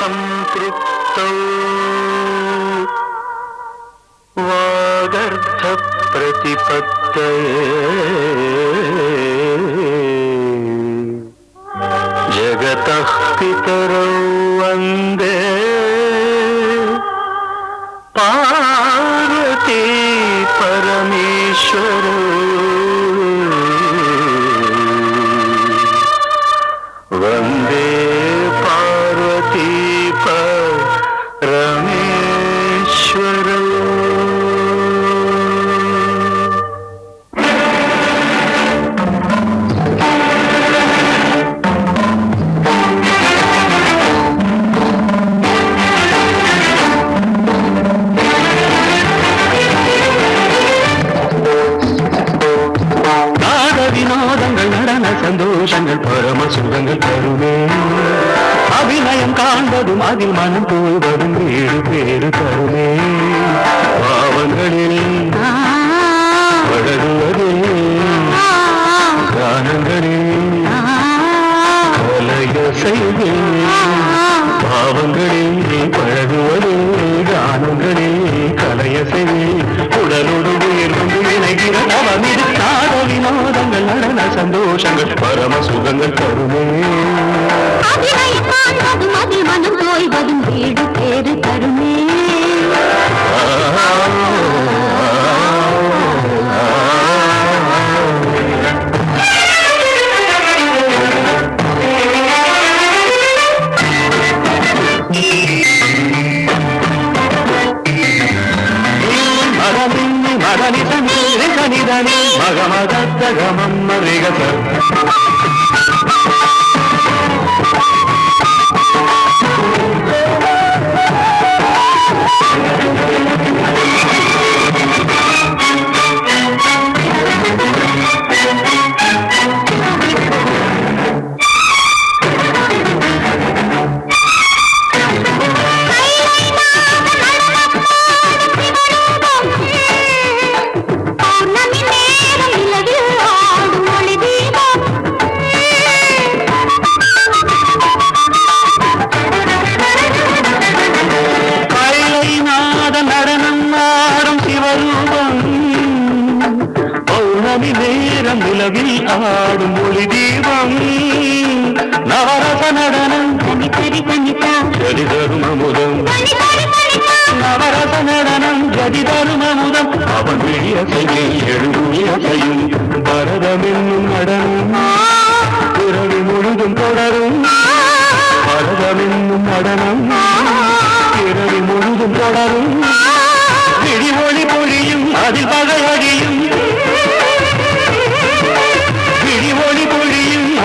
संपृक्तौ वागर्थ प्रतिपत्तये जगतः पितरौ वन्दे पार्वती परमेश्वरौ वन्दे पार्वती परमेश्वरौ। வினோதங்கள் நடன சந்தோஷங்கள் பரம சுகங்கள் தருமே அபிநயம் காண்பதும் அதில் மனம் தோல்வதும் வீடு பேரு தருமே பாவங்களில் பழகுவதே கானங்களில் கலைய செய்வே பாவங்களில் பழகுவதே கானங்களில் கலைய செய்வே உடலோடு உயர்ந்து இணைகிற நவமிது நாட வினோதங்கள் நடன சந்தோஷங்கள் பரம சுகங்கள் தருமே அதில் மனம் தோய்வதும் வீடு பேரு தருமே மகமதத்தகமம் மரிகச நேரம் நிலவில் ஆடும் ஒளி தீபம் நவரச நடனம் ஜதி தரும் அமுதம் நவரச நடனம் ஜதி தரும் அமுதம் அவன் விழிய செய்யும் எழுதிய செய்யும் பரதம் என்னும் நடனம் பிறவி முழுதும் தொடரும் பரதம் என்னும் நடனம் பிறவி முழுதும் தொடரும் விழி ஒளி பொழியும் அதில் பகையடியும்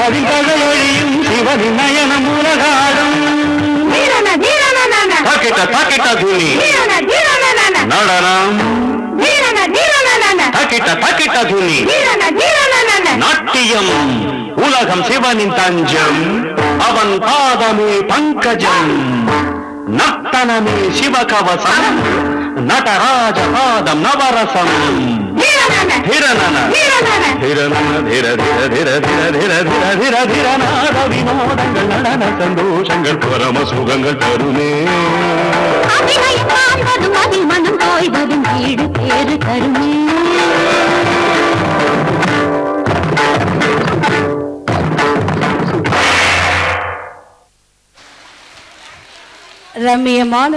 அதிகழையும் சிவனின் நயனம் உலகாடும் பாக்கெட்ட பாக்கெட்ட தூணி நடனம் பாக்கெட்ட பாக்கெட்ட தூணி நாட்டியம் உலகம் சிவனின் தஞ்சம் அவன் பாதமே பங்கஜம் நர்த்தனமே சிவகவசம் நடராஜ பாதம் நவரசம் வினோதங்கள் நடன சந்தோஷங்கள் பரம சுகங்கள் தருமே அதில் மனம் தோய்வதும் வீடு பேரு தருமே ரம்மியமான